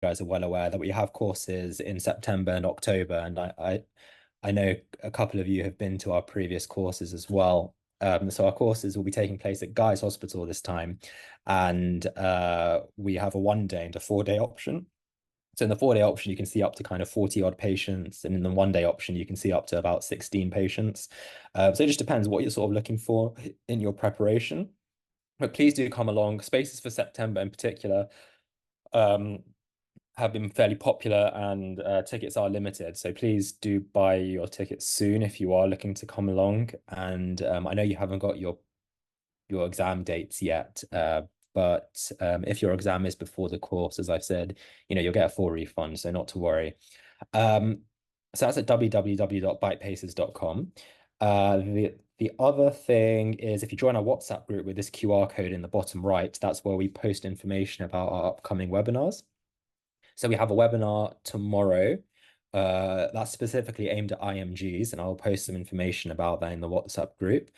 guys are well aware that we have courses in September and October, and I know a couple of you have been to our previous courses as well. So our courses will be taking place at Guy's Hospital this time, and we have a 1 day and a 4 day option. So in the 4 day option, you can see up to kind of 40 odd patients, and in the 1 day option, you can see up to about 16 patients. So it just depends what you're sort of looking for in your preparation. But please do come along. Spaces for September in particular um, have been fairly popular, and tickets are limited. So please do buy your tickets soon if you are looking to come along. And I know you haven't got your exam dates yet, but if your exam is before the course, as I've said, you'll get a full refund, so not to worry. Um, so that's at www.bitepaces.com. The other thing is if you join our WhatsApp group with this QR code in the bottom right, that's where we post information about our upcoming webinars. So we have a webinar tomorrow that's specifically aimed at IMGs, and I'll post some information about that in the WhatsApp group.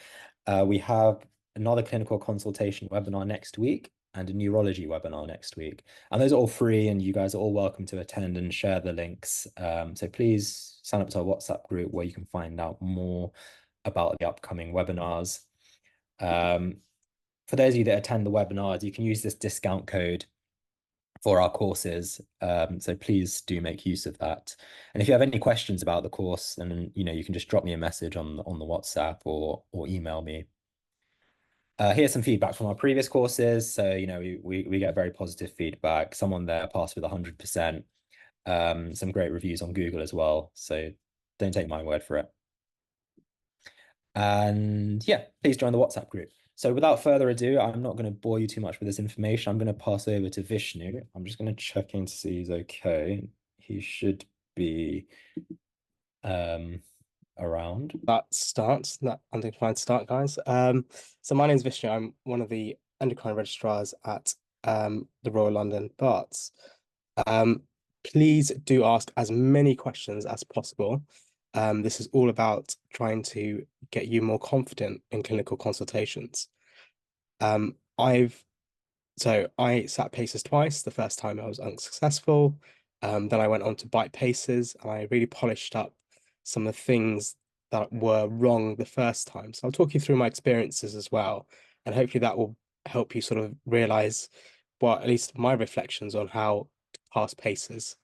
We have another clinical consultation webinar next week and a neurology webinar next week. And those are all free, and you guys are all welcome to attend and share the links. So please sign up to our WhatsApp group where you can find out more about the upcoming webinars. For those of you that attend the webinars, you can use this discount code for our courses. So please do make use of that. And if you have any questions about the course, then you can just drop me a message on the WhatsApp or email me. Here's some feedback from our previous courses. So we get very positive feedback. Someone there passed with 100%. Some great reviews on Google as well. So don't take my word for it. And yeah, please join the WhatsApp group. So without further ado, I'm not going to bore you too much with this information. I'm going to pass over to Vishnu. I'm just going to check in to see he's okay. He should be around. That starts. That undefined start, guys. So my name is Vishnu. I'm one of the endocrine registrars at the Royal London Barts. Please do ask as many questions as possible. This is all about trying to get you more confident in clinical consultations. I've I sat paces twice. The first time I was unsuccessful. Then I went on to BitePACES, and I really polished up some of the things that were wrong the first time. So I'll talk you through my experiences as well, and hopefully that will help you sort of realize, well, at least my reflections on how to pass paces,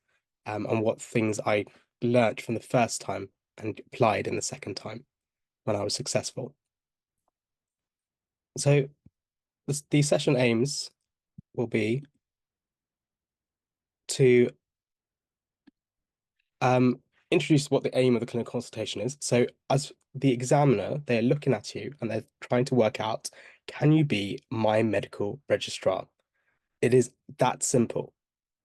and what things I learnt from the first time and applied in the second time when I was successful. So the session aims will be to introduce what the aim of the clinical consultation is. So as the examiner, they're looking at you and they're trying to work out, can you be my medical registrar? It is that simple.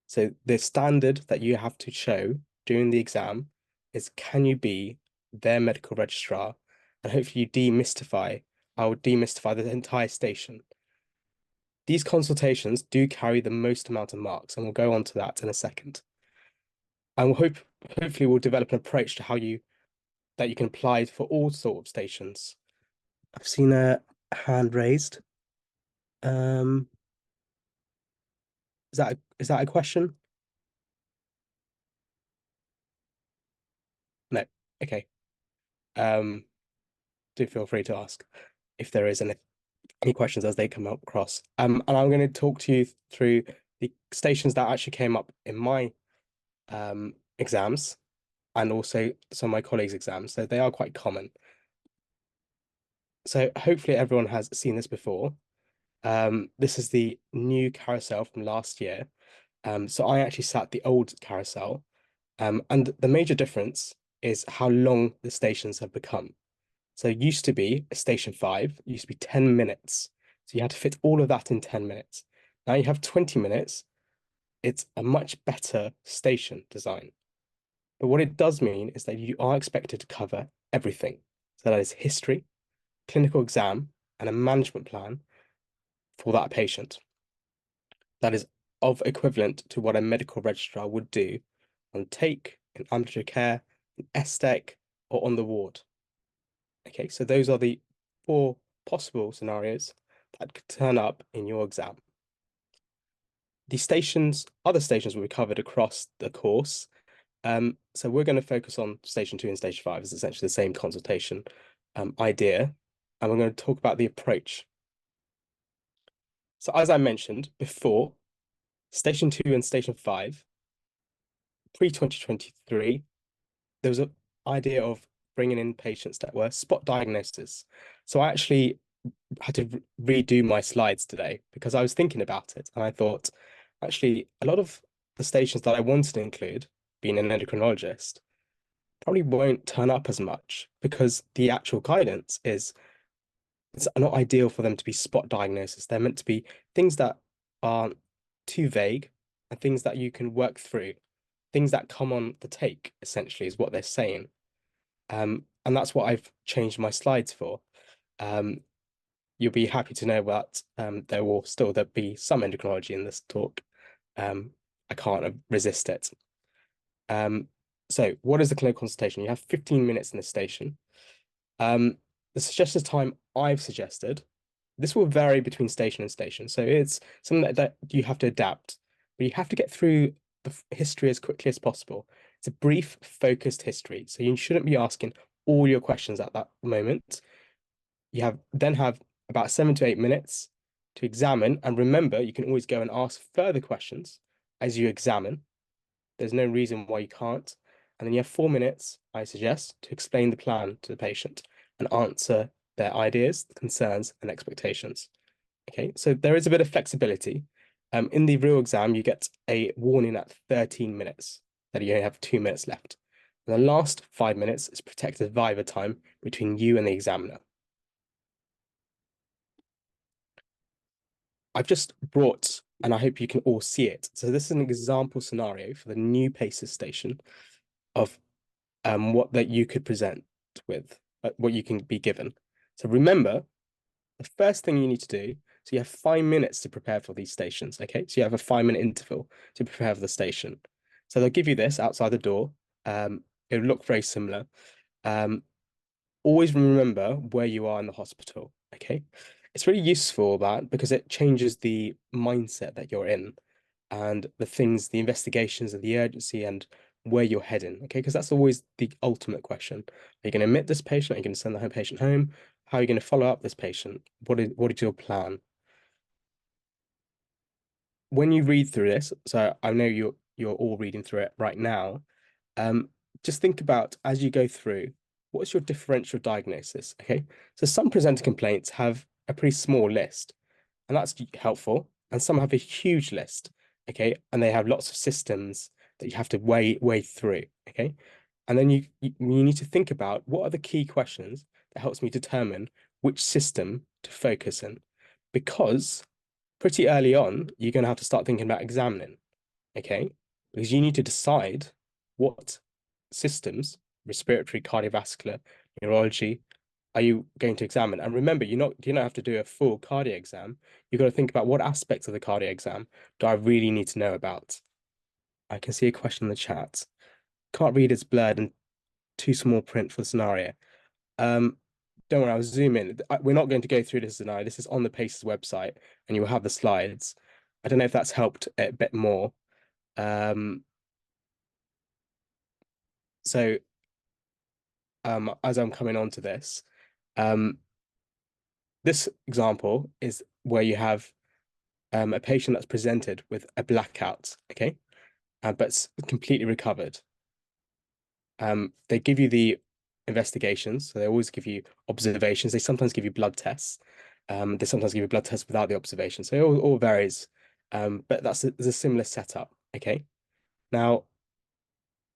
So the standard that you have to show during the exam is, can you be their medical registrar? And hopefully I will demystify the entire station. These consultations do carry the most amount of marks, and we'll go on to that in a second. And hopefully we'll develop an approach to how that you can apply for all sort of stations. I've seen a hand raised. Um, is that a question? No. Okay. Um, do feel free to ask if there is any questions as they come up across. And I'm going to talk to you through the stations that actually came up in my exams and also some of my colleagues' exams. So they are quite common. So hopefully everyone has seen this before. This is the new carousel from last year. So I actually sat the old carousel. And the major difference is how long the stations have become. So it used to be a station 5, it used to be 10 minutes. So you had to fit all of that in 10 minutes. Now you have 20 minutes. It's a much better station design. But what it does mean is that you are expected to cover everything. So that is history, clinical exam, and a management plan for that patient. That is of equivalent to what a medical registrar would do on take, in ambulatory care, in STEC, or on the ward. Okay, so those are the 4 possible scenarios that could turn up in your exam. the stations, other stations will be covered across the course. So we're going to focus on station 2 and station 5. It's essentially the same consultation idea, and we're going to talk about the approach. So as I mentioned before, station 2 and station 5, pre-2023, there was an idea of bringing in patients that were spot diagnosis. So I actually had to redo my slides today because I was thinking about it and I thought, actually, a lot of the stations that I wanted to include, being an endocrinologist, probably won't turn up as much because the actual guidance is it's not ideal for them to be spot diagnosis. They're meant to be things that aren't too vague and things that you can work through, things that come on the take, essentially, is what they're saying. And that's what I've changed my slides for. Um, you'll be happy to know that there will still be some endocrinology in this talk. I can't resist it. So what is the clinical consultation? You have 15 minutes in the station. The suggested time I've suggested, this will vary between station and station. So it's something that you have to adapt, but you have to get through the history as quickly as possible. It's a brief, focused history. So you shouldn't be asking all your questions at that moment. You then have about 7 to 8 minutes to examine. And remember, you can always go and ask further questions as you examine. There's no reason why you can't. And then you have 4 minutes, I suggest, to explain the plan to the patient and answer their ideas, concerns, and expectations. Okay, so there is a bit of flexibility. In the real exam, you get a warning at 13 minutes that you only have 2 minutes left. And the last 5 minutes is protected viva time between you and the examiner. I've just brought, and I hope you can all see it. So this is an example scenario for the new PACES station of what that you could present with, what you can be given. So remember, the first thing you need to do, so you have 5 minutes to prepare for these stations, okay? So you have a 5 minute interval to prepare for the station. So they'll give you this outside the door. It'll look very similar. Always remember where you are in the hospital, okay? It's really useful that because it changes the mindset that you're in and the things, the investigations and the urgency and where you're heading, okay? Because that's always the ultimate question. Are you going to admit this patient? Are you going to send the home patient home? How are you going to follow up this patient? What is your plan? When you read through this, so I know you're all reading through it right now, um, just think about as you go through, what's your differential diagnosis? Okay. So some presenter complaints have a pretty small list, and that's helpful. And some have a huge list, okay, and they have lots of systems that you have to weigh through, okay. And then you need to think about what are the key questions that helps me determine which system to focus in, because pretty early on you're going to have to start thinking about examining, okay, because you need to decide what systems, respiratory, cardiovascular, neurology, are you going to examine? And remember, you don't have to do a full cardio exam. You've got to think about what aspects of the cardio exam do I really need to know about. I can see a question in the chat. Can't read, it's blurred and too small print for the scenario. Um, don't worry, I'll zoom in. We're not going to go through this scenario. This is on the PACES website, and you will have the slides. I don't know if that's helped a bit more. So as I'm coming on to this, um, this example is where you have a patient that's presented with a blackout, okay, but completely recovered. They give you the investigations, so they always give you observations. They sometimes give you blood tests. They sometimes give you blood tests without the observation. So it all varies. But that's a similar setup, okay? Now,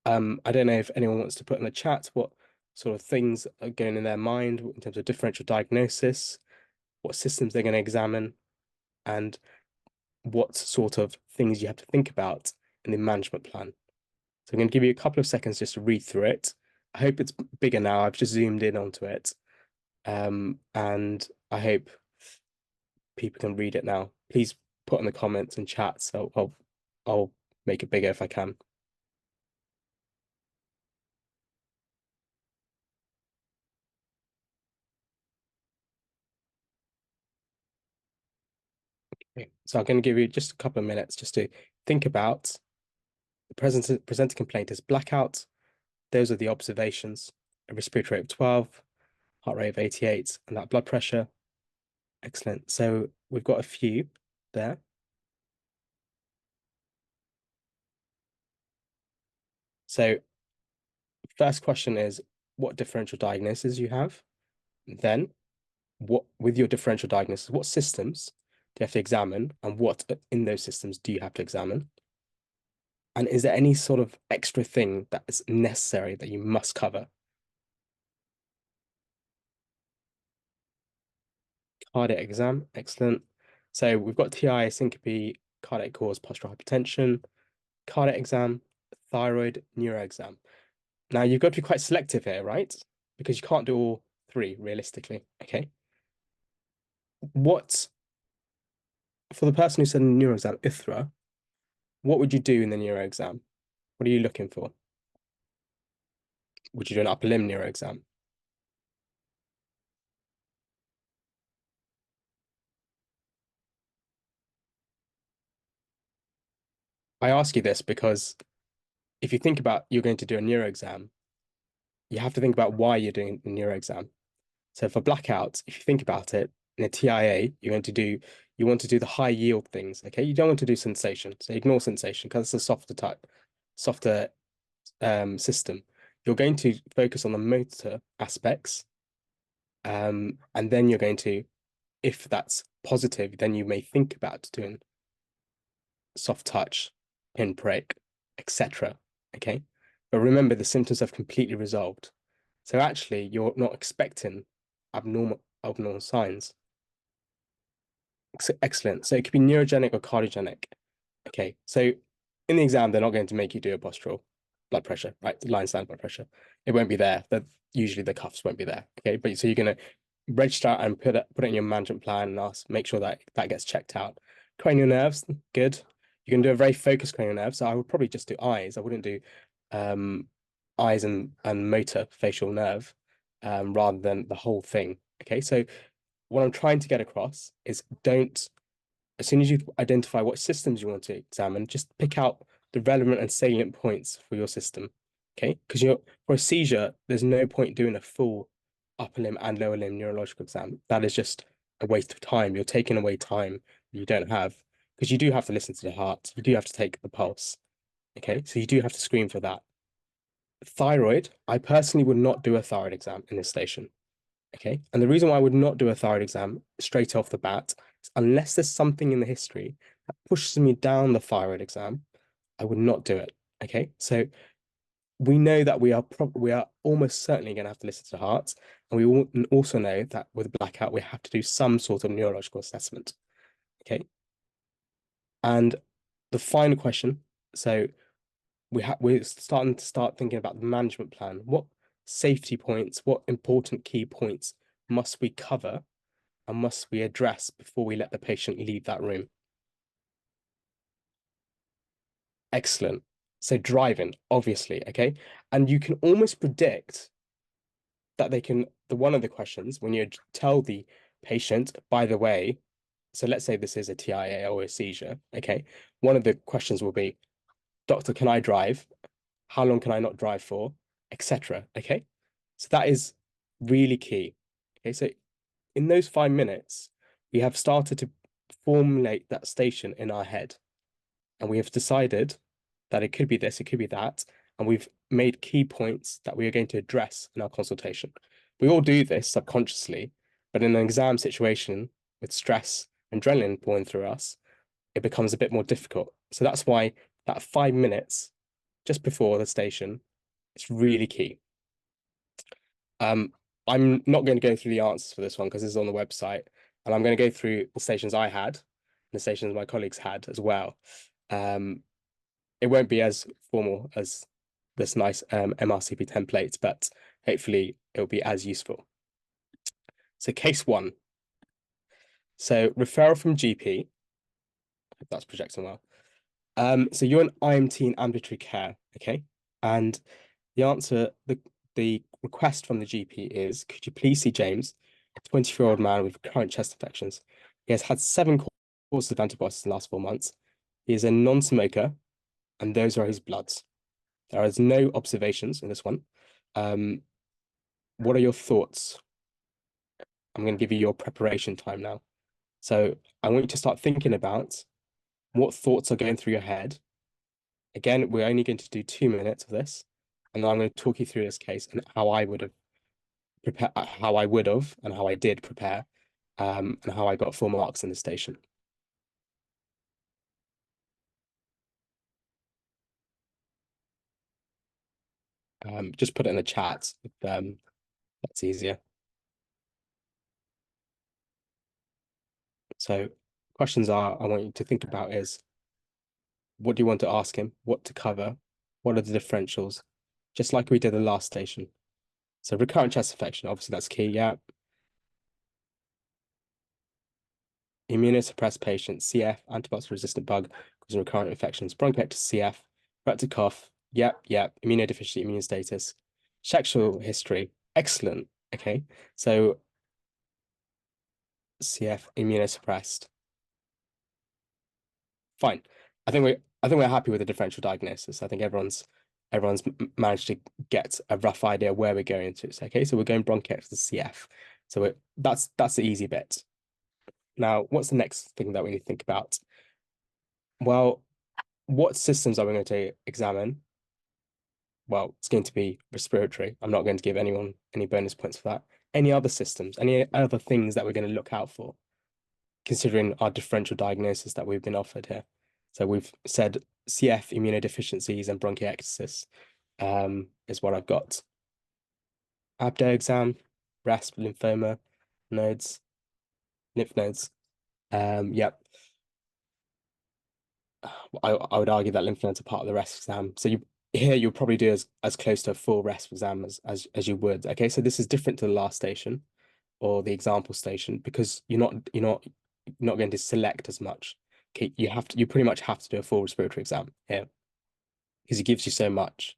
I don't know if anyone wants to put in the chat what sort of things are going in their mind in terms of differential diagnosis, what systems they're going to examine, and what sort of things you have to think about in the management plan. So I'm going to give you a couple of seconds just to read through it. I hope it's bigger now. I've just zoomed in onto it. And I hope people can read it now. Please put in the comments and chat, so I'll make it bigger if I can. Okay. So I'm going to give you just a couple of minutes just to think about the presenter complaint is blackout. Those are the observations: a respiratory rate of 12, heart rate of 88, and that blood pressure. Excellent. So we've got a few there. So first question is what differential diagnosis you have. Then what with your differential diagnosis, what systems do you have to examine, and what in those systems do you have to examine? And is there any sort of extra thing that is necessary that you must cover? Cardiac exam, excellent. So we've got TI, syncope, cardiac cause, postural hypertension, cardiac exam, thyroid, neuro exam. Now you've got to be quite selective here, right? Because you can't do all three realistically. Okay. What for the person who said neuro exam, ITHRA, what would you do in the neuro exam? What are you looking for? Would you do an upper limb neuro exam? I ask you this because if you think about you're going to do a neuro exam, you have to think about why you're doing the neuro exam. So for blackout, if you think about it, in a TIA, you want to do the high yield things. Okay, you don't want to do sensation. So ignore sensation because it's a softer system. You're going to focus on the motor aspects, and then you're going to, if that's positive, then you may think about doing soft touch, pinprick, etc. Okay, but remember the symptoms have completely resolved. So actually, you're not expecting abnormal signs. Excellent. So it could be neurogenic or cardiogenic. Okay, so in the exam, they're not going to make you do a postural blood pressure, right? Line standard blood pressure. It won't be there. Usually the cuffs won't be there. Okay, but so you're going to register and put it in your management plan and make sure that that gets checked out. Cranial nerves, good. You can do a very focused cranial nerve. So I would probably just do eyes. I wouldn't do eyes and motor facial nerve rather than the whole thing. Okay, so what I'm trying to get across is don't, as soon as you identify what systems you want to examine, just pick out the relevant and salient points for your system. Okay, because for a seizure, there's no point doing a full upper limb and lower limb neurological exam. That is just a waste of time. You're taking away time you don't have because you do have to listen to the heart. You do have to take the pulse. Okay, so you do have to screen for that. Thyroid, I personally would not do a thyroid exam in this station. Okay. And the reason why I would not do a thyroid exam straight off the bat is unless there's something in the history that pushes me down the thyroid exam, I would not do it. Okay. So we know that we are almost certainly going to have to listen to the heart. And we also know that with blackout, we have to do some sort of neurological assessment. Okay. And the final question. So we're starting to thinking about the management plan. What safety points, what important key points must we cover and must we address before we let the patient leave that room? Excellent. So driving, obviously, okay? And you can almost predict that one of the questions, when you tell the patient, by the way, so let's say this is a TIA or a seizure, okay? One of the questions will be, doctor, can I drive? How long can I not drive for? Etc. Okay? So that is really key. Okay, so in those 5 minutes, we have started to formulate that station in our head. And we have decided that it could be this, it could be that. And we've made key points that we are going to address in our consultation. We all do this subconsciously, but in an exam situation with stress and adrenaline pouring through us, it becomes a bit more difficult. So that's why that 5 minutes just before the station is really key. I'm not going to go through the answers for this one because this is on the website, and I'm going to go through the stations I had and the stations my colleagues had as well. It won't be as formal as this nice MRCP template, but hopefully it'll be as useful. So case 1. So referral from GP. Hope that's projecting well. So you're an IMT in ambulatory care, okay? And the answer, the request from the GP is, could you please see James, a 24-year-old man with recurrent chest infections? He has had 7 course of antibiotics in the last 4 months. He is a non-smoker, and those are his bloods. There is no observations in this one. What are your thoughts? I'm going to give you your preparation time now. So I want you to start thinking about what thoughts are going through your head. Again, we're only going to do 2 minutes of this, and then I'm going to talk you through this case and how I would have prepared, and how I did prepare, and how I got 4 marks in the station. Just put it in the chat if that's easier. So questions I want you to think about is, what do you want to ask him? What to cover? What are the differentials? Just like we did the last station. So recurrent chest infection, obviously that's key, yeah. Immunosuppressed patient, CF, antibiotic-resistant bug causing recurrent infections, bronchiectasis, CF, rectal cough, yep. Immunodeficiency, immune status, sexual history, excellent. Okay, so CF, immunosuppressed, fine. I think we're happy with the differential diagnosis. I think everyone's managed to get a rough idea where we're going to. So, okay, so we're going bronchiectasis, CF. So that's the easy bit. Now, what's the next thing that we need to think about? Well, what systems are we going to examine? Well, it's going to be respiratory. I'm not going to give anyone any bonus points for that. Any other systems, any other things that we're going to look out for, considering our differential diagnosis that we've been offered here. So we've said CF, immunodeficiencies, and bronchiectasis is what I've got. Abdo exam, RASP, lymphoma, nodes, lymph nodes. Yep. I would argue that lymph nodes are part of the REST exam. So you'll probably do as close to a full REST exam as you would. Okay, so this is different to the last station or the example station because you're not going to select as much. Okay, you pretty much have to do a full respiratory exam here because it gives you so much.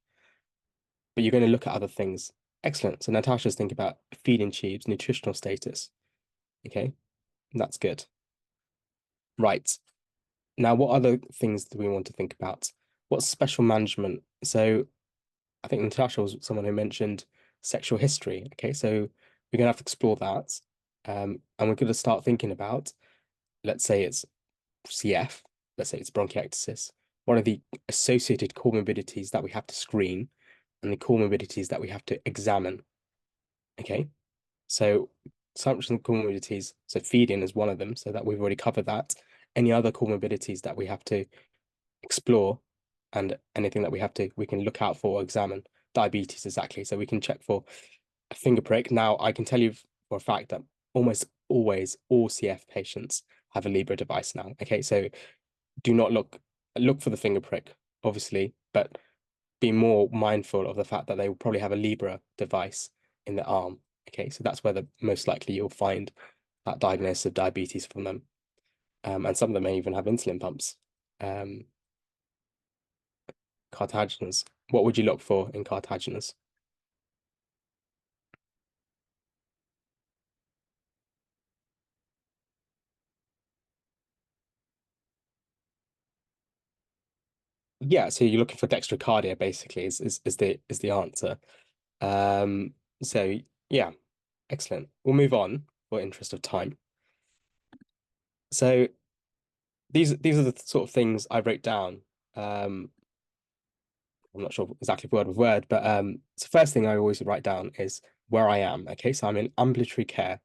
But you're going to look at other things. Excellent. So Natasha's thinking about feeding tubes, nutritional status. Okay, that's good. Right. Now, what other things do we want to think about? What's special management? So I think Natasha was someone who mentioned sexual history. Okay, so we're gonna have to explore that. And we're gonna start thinking about, let's say it's CF, let's say it's bronchiectasis. What are the associated comorbidities that we have to screen and the comorbidities that we have to examine? Okay, so some comorbidities, so feeding is one of them, so that we've already covered that. Any other comorbidities that we have to explore and anything that we can look out for or examine. Diabetes, exactly. So we can check for a finger prick. Now, I can tell you for a fact that almost always all CF patients have a Libra device now. Okay, so do not look for the finger prick, obviously, but be more mindful of the fact that they will probably have a Libra device in their arm. Okay, so that's where the most likely you'll find that diagnosis of diabetes from them. And some of them may even have insulin pumps. Carthaginous. What would you look for in carthaginous? Yeah, so you're looking for dextrocardia basically is the answer. Um, so yeah, excellent. We'll move on for interest of time. So these are the sort of things I wrote down. I'm not sure exactly word with word, but the first thing I always write down is where I am. Okay, so I'm in ambulatory care.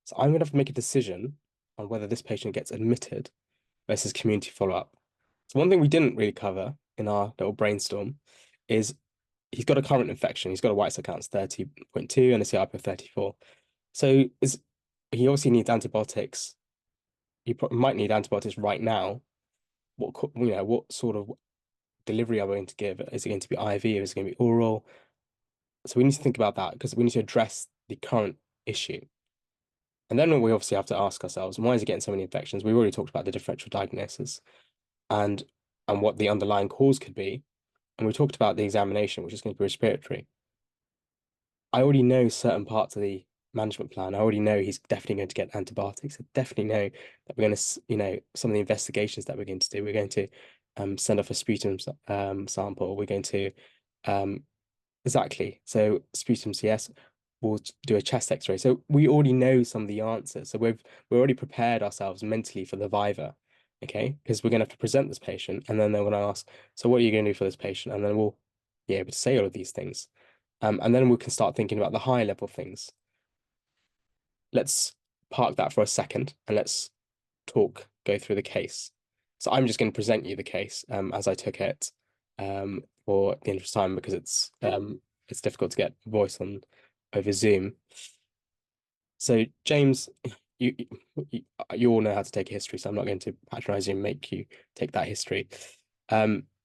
So I'm gonna have to make a decision on whether this patient gets admitted versus community follow-up. So one thing we didn't really cover in our little brainstorm is he's got a current infection. He's got a white cell count 30.2 and a CRP of 34. So he obviously needs antibiotics. He might need antibiotics right now. What sort of delivery are we going to give? Is it going to be IV? Is it going to be oral? So we need to think about that because we need to address the current issue. And then we obviously have to ask ourselves, why is he getting so many infections? We've already talked about the differential diagnosis and what the underlying cause could be. And we talked about the examination, which is going to be respiratory. I already know certain parts of the management plan. I already know he's definitely going to get antibiotics. I definitely know that we're going to, some of the investigations that we're going to do. We're going to send off a sputum sample. We're going to exactly. So sputum CS, we'll do a chest X-ray. So we already know some of the answers. So we're already prepared ourselves mentally for the viva, okay? Because we're going to have to present this patient, and then they're going to ask, so what are you going to do for this patient? And then we'll be able to say all of these things. And then we can start thinking about the higher level things. Let's park that for a second and let's go through the case. So I'm just going to present you the case as I took it for the interest of time, because it's difficult to get voice on over Zoom. So James, you, you all know how to take a history, so I'm not going to patronize you and make you take that history.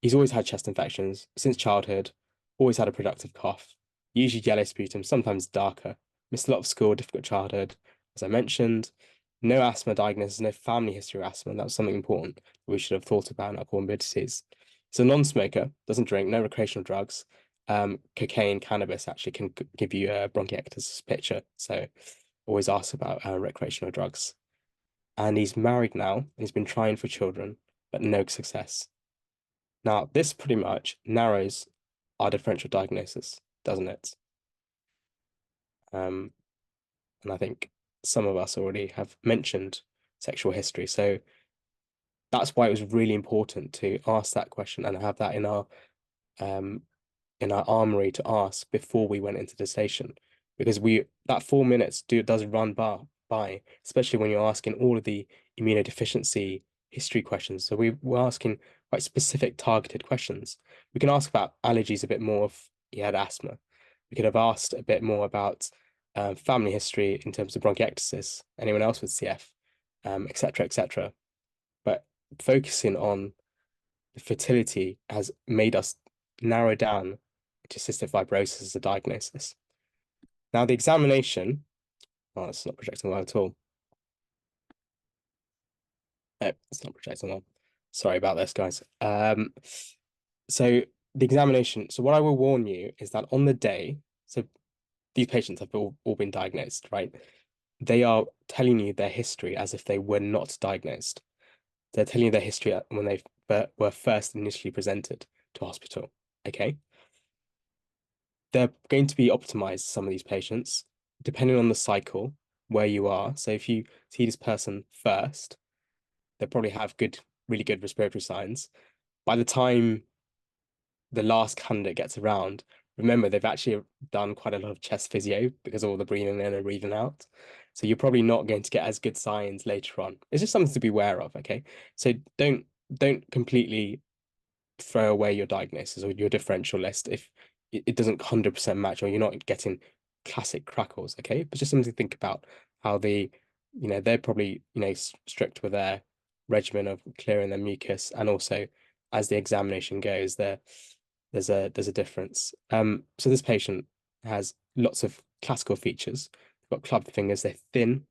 He's always had chest infections since childhood, always had a productive cough, usually yellow sputum, sometimes darker, missed a lot of school, difficult childhood, as I mentioned. No asthma diagnosis, no family history of asthma. That was something important that we should have thought about in our comorbidities. He's a non-smoker, doesn't drink, no recreational drugs. Cocaine, cannabis actually can give you a bronchiectasis picture. So always ask about recreational drugs. And he's married now, and he's been trying for children, but no success. Now, this pretty much narrows our differential diagnosis, doesn't it? And I think some of us already have mentioned sexual history. So that's why it was really important to ask that question and have that um, in our armory to ask before we went into the station, because that 4 minutes does run by, especially when you're asking all of the immunodeficiency history questions. So we're asking quite specific targeted questions. We can ask about allergies a bit more if he had asthma. We could have asked a bit more about family history in terms of bronchiectasis, anyone else with CF, etc., etc. But focusing on the fertility has made us narrow down to cystic fibrosis as a diagnosis. Now, the examination, oh, it's not projecting well at all. Oh, it's not projecting well. Sorry about this, guys. So the examination, so what I will warn you is that on the day, so these patients have all been diagnosed, right? They are telling you their history as if they were not diagnosed. They're telling you their history when they were first initially presented to hospital, okay? They're going to be optimized, some of these patients, depending on the cycle where you are. So if you see this person first, they probably have really good respiratory signs. By the time the last candidate gets around, remember they've actually done quite a lot of chest physio because of all the breathing in and breathing out. So you're probably not going to get as good signs later on. It's just something to be aware of, okay? So don't completely throw away your diagnosis or your differential list if it doesn't 100% match or you're not getting classic crackles, okay? But just something to think about how they're probably, strict with their regimen of clearing their mucus, and also as the examination goes, there's a difference. So this patient has lots of classical features. They've got clubbed fingers, they're thin,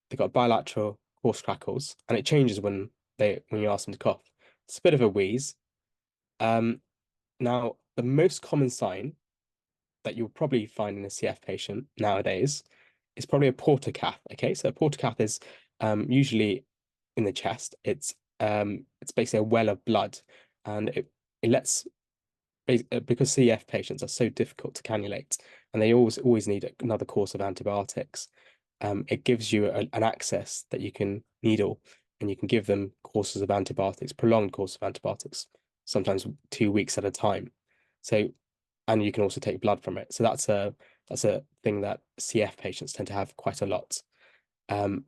they've got bilateral coarse crackles, and it changes when you ask them to cough. It's a bit of a wheeze. Now, the most common sign that you'll probably find in a CF patient nowadays is probably a porta cath. Okay, so a porta cath is usually in the chest. It's basically a well of blood, and it lets because CF patients are so difficult to cannulate, and they always need another course of antibiotics. It gives you an access that you can needle, and you can give them courses of antibiotics, prolonged course of antibiotics, sometimes 2 weeks at a time. So, and you can also take blood from it. So that's a thing that CF patients tend to have quite a lot.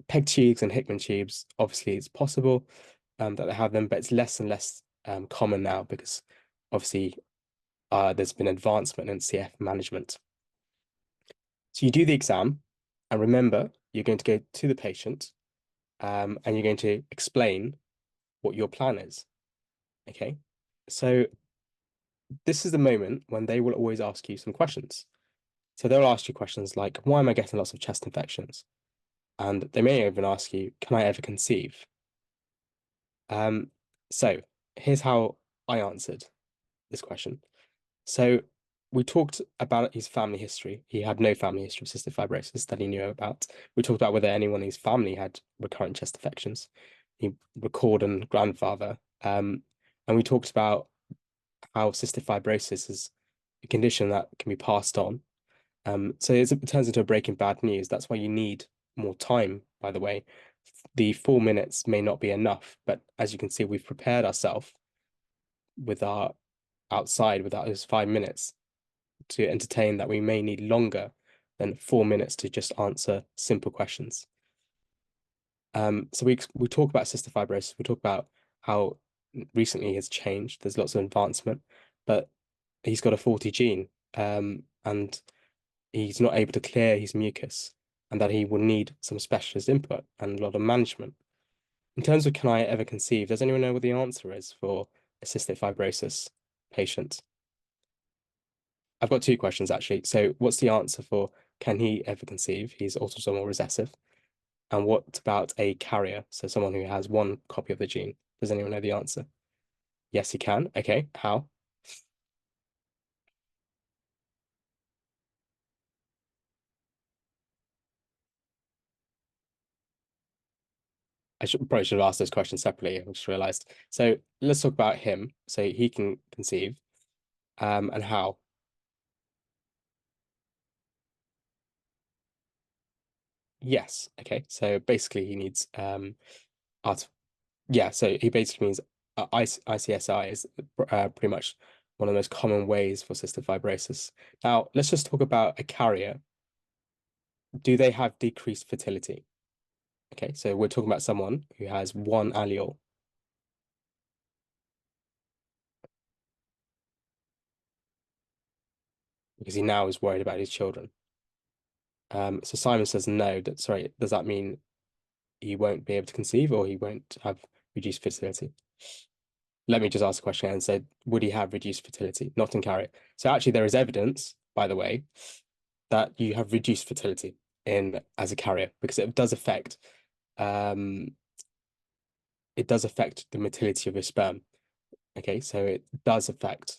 Peg tubes and Hickman tubes, obviously it's possible that they have them, but it's less and less common now because obviously there's been advancement in CF management. So you do the exam, and remember, you're going to go to the patient and you're going to explain what your plan is. Okay. So this is the moment when they will always ask you some questions. So they'll ask you questions like, why am I getting lots of chest infections? And they may even ask you, can I ever conceive? So here's how I answered this question. So we talked about his family history. He had no family history of cystic fibrosis that he knew about. We talked about whether anyone in his family had recurrent chest infections. He recalled a grandfather. And we talked about how cystic fibrosis is a condition that can be passed on. So it turns into a breaking bad news. That's why you need more time, by the way. The 4 minutes may not be enough, but as you can see, we've prepared ourselves with our outside without those 5 minutes to entertain that we may need longer than 4 minutes to just answer simple questions. So we talk about cystic fibrosis. We talk about how recently has changed. There's lots of advancement, but he's got a faulty gene, and he's not able to clear his mucus, and that he will need some specialist input and a lot of management. In terms of can I ever conceive, does anyone know what the answer is for a cystic fibrosis patient? I've got two questions actually. So what's the answer for can he ever conceive? He's autosomal recessive. And what about a carrier? So someone who has one copy of the gene. Does anyone know the answer? Yes, he can. Okay, how? I probably should have asked those questions separately. I just realized. So let's talk about him. So he can conceive. And how? Yes. Okay. So basically he needs art. Yeah, so he basically means ICSI is pretty much one of the most common ways for cystic fibrosis. Now, let's just talk about a carrier. Do they have decreased fertility? Okay, so we're talking about someone who has one allele. Because he now is worried about his children. So Simon says no. Sorry, does that mean he won't be able to conceive or he won't have reduced fertility? Let me just ask a question and say, would he have reduced fertility? Not in carrier. So actually, there is evidence, by the way, that you have reduced fertility in as a carrier because um it does affect the motility of your sperm. Okay, so it does affect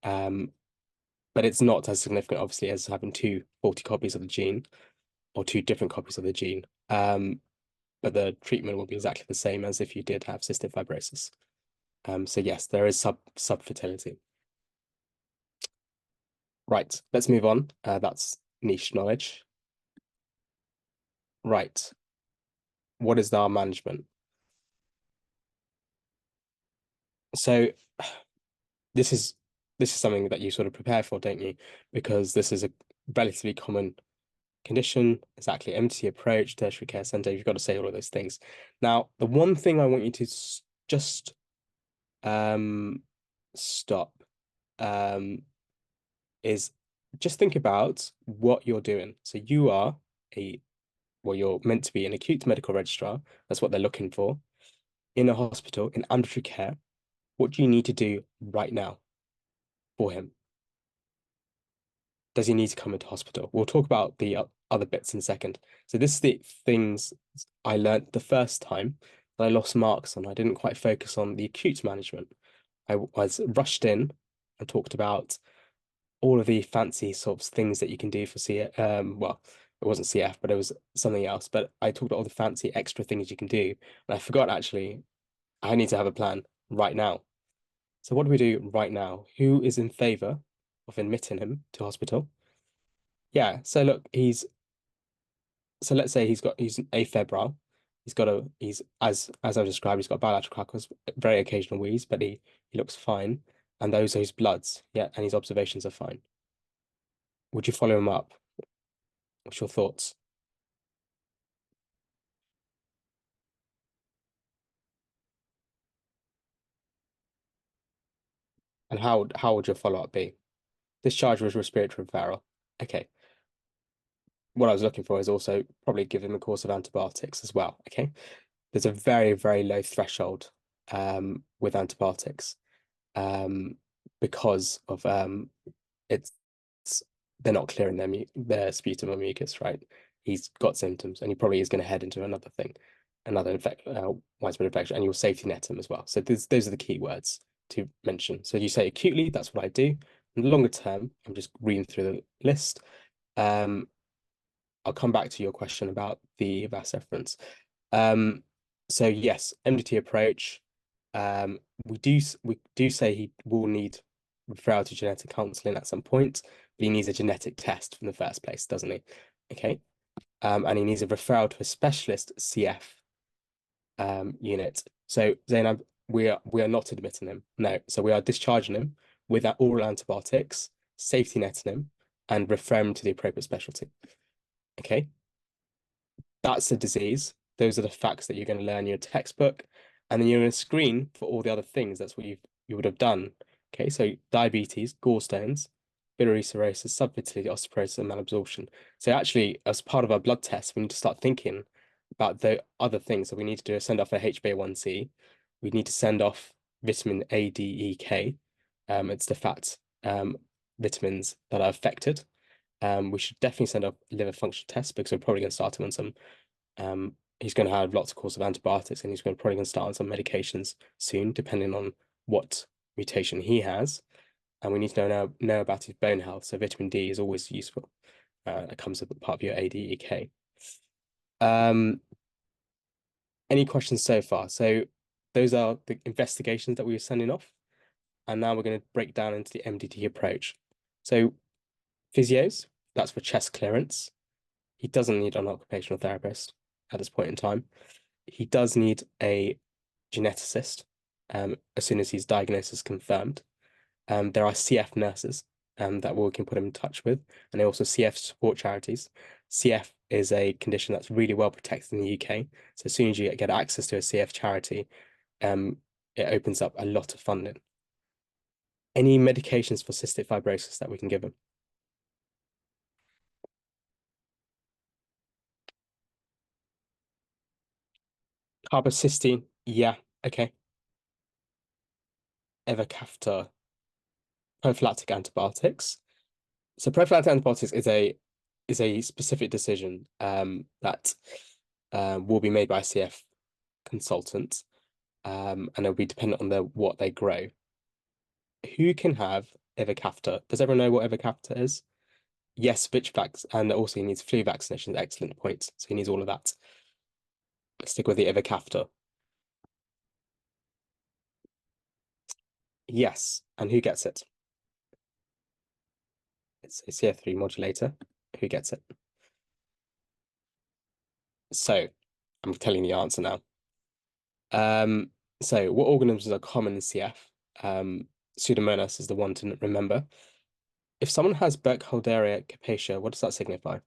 but it's not as significant obviously as having two faulty copies of the gene or two different copies of the gene. But the treatment will be exactly the same as if you did have cystic fibrosis. So yes, there is subfertility. Right, let's move on. That's niche knowledge. Right. What is our management? So this is something that you sort of prepare for, don't you? Because this is a relatively common condition, exactly, emergency approach, tertiary care center. You've got to say all of those things. Now, the one thing I want you to just stop is just think about what you're doing. So you are you're meant to be an acute medical registrar. That's what they're looking for in a hospital in ambulatory care. What do you need to do right now for him? Does he need to come into hospital? We'll talk about the other bits in a second. So this is the things I learned the first time that I lost marks on. I didn't quite focus on the acute management. I was rushed in and talked about all of the fancy sorts of things that you can do for CF. Well, it wasn't CF, but it was something else. But I talked about all the fancy extra things you can do. And I forgot actually, I need to have a plan right now. So what do we do right now? Who is in favor of admitting him to hospital? Yeah, so look, let's say he's afebrile. He's as I described, he's got bilateral crackles, very occasional wheeze, but he looks fine. And those are his bloods, yeah, and his observations are fine. Would you follow him up? What's your thoughts? And how would your follow-up be? Discharge with respiratory referral. Okay. What I was looking for is also probably give him a course of antibiotics as well. Okay. There's a very, very low threshold with antibiotics because of it's they're not clearing their sputum or mucus, right? He's got symptoms and he probably is going to head into another thing, another widespread infection, and you'll safety net him as well. So those are the key words to mention. So you say acutely, that's what I do. Longer term, I'm just reading through the list. I'll come back to your question about the VAS reference. So yes, MDT approach. Um, we do say he will need referral to genetic counselling at some point, but he needs a genetic test in the first place, doesn't he? Okay. And he needs a referral to a specialist CF unit. So Zainab, we are not admitting him. No. So we are discharging him with our oral antibiotics, safety netting him, and referring him to the appropriate specialty. Okay. That's the disease. Those are the facts that you're going to learn in your textbook. And then you're going to screen for all the other things. That's what you would have done. Okay, so diabetes, gallstones, biliary cirrhosis, subfertility, osteoporosis, and malabsorption. So actually, as part of our blood test, we need to start thinking about the other things that we need to do is send off a HbA1c. We need to send off vitamin A, D, E, K. It's the fat vitamins that are affected. We should definitely send off liver function tests because we're probably going to start him on some. He's going to have lots of course of antibiotics, and he's probably going to start on some medications soon, depending on what mutation he has. And we need to know about his bone health. So vitamin D is always useful. That comes as part of your ADEK. Any questions so far? So those are the investigations that we were sending off. And now we're going to break down into the MDT approach. So physios, that's for chest clearance. He doesn't need an occupational therapist at this point in time. He does need a geneticist as soon as his diagnosis is confirmed. There are CF nurses that we can put him in touch with, and also CF support charities. CF is a condition that's really well protected in the UK. So as soon as you get access to a CF charity, it opens up a lot of funding. Any medications for cystic fibrosis that we can give him? Carbocisteine, yeah, okay. Evacaftor, prophylactic antibiotics. So prophylactic antibiotics is a specific decision that will be made by a CF consultant, and it'll be dependent on what they grow. Who can have Evacaftor? Does everyone know what Evacaftor is? Yes, which vax, and also he needs flu vaccination. Excellent point. So he needs all of that. Let's stick with the Evacaftor. Yes, and who gets it? It's a CF3 modulator. Who gets it? So I'm telling you the answer now. So what organisms are common in CF? Pseudomonas is the one to remember. If someone has Burkholderia capacia, what does that signify?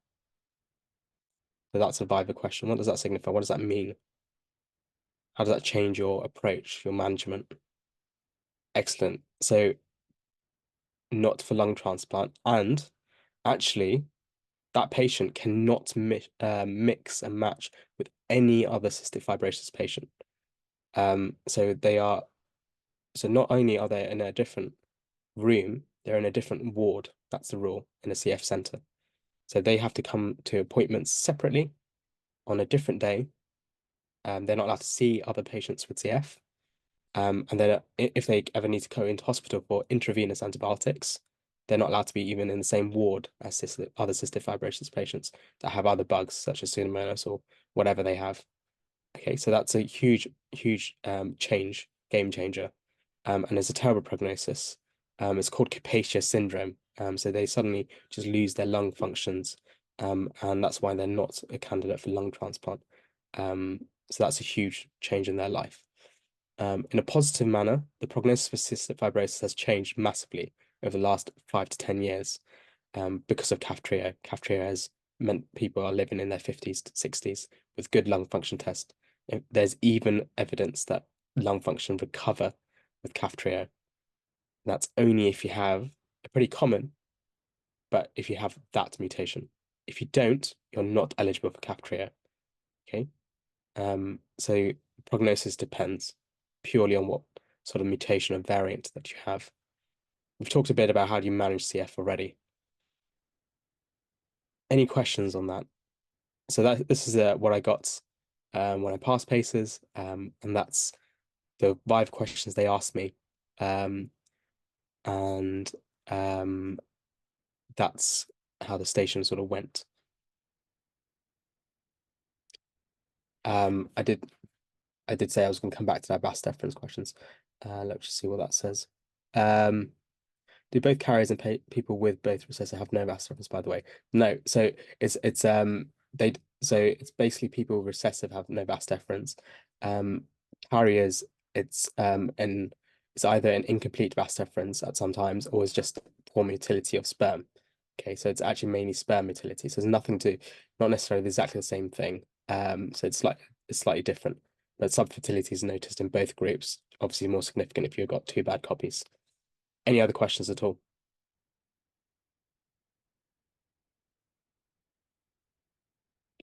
So that's a Viva question. What does that signify? What does that mean? How does that change your approach, your management? Excellent. So not for lung transplant. And actually, that patient cannot mix and match with any other cystic fibrosis patient. So not only are they in a different room, they're in a different ward. That's the rule in a CF center. So they have to come to appointments separately on a different day. They're not allowed to see other patients with CF. And then if they ever need to go into hospital for intravenous antibiotics, they're not allowed to be even in the same ward as other cystic fibrosis patients that have other bugs such as Pseudomonas or whatever they have. Okay, so that's a huge, huge game changer. And it's a terrible prognosis. It's called capacious syndrome. So they suddenly just lose their lung functions, and that's why they're not a candidate for lung transplant. So that's a huge change in their life. In a positive manner, the prognosis for cystic fibrosis has changed massively over the last 5 to 10 years because of Kaftrio. Kaftrio has meant people are living in their 50s to 60s with good lung function tests. There's even evidence that lung function recover with Kaftrio. That's only if you have a pretty common, but if you have that mutation. If you don't, you're not eligible for Kaftrio. Okay. So prognosis depends purely on what sort of mutation or variant that you have. We've talked a bit about how do you manage CF already. Any questions on that? So this is what I got when I passed PACES, and that's the 5 questions they asked me. And That's how the station sort of went. I did say I was going to come back to that Bass deference questions. Let's just see what that says. Do both carriers and people with both recessive have no Bass deference, by the way? No. So it's basically people with recessive have no Bass deference. Carriers, it's either an incomplete Bass deference at sometimes, or it's just poor motility of sperm. Okay, so it's actually mainly sperm motility. So there's not necessarily exactly the same thing. So it's slightly different. But subfertility is noticed in both groups, obviously more significant if you've got two bad copies. Any other questions at all?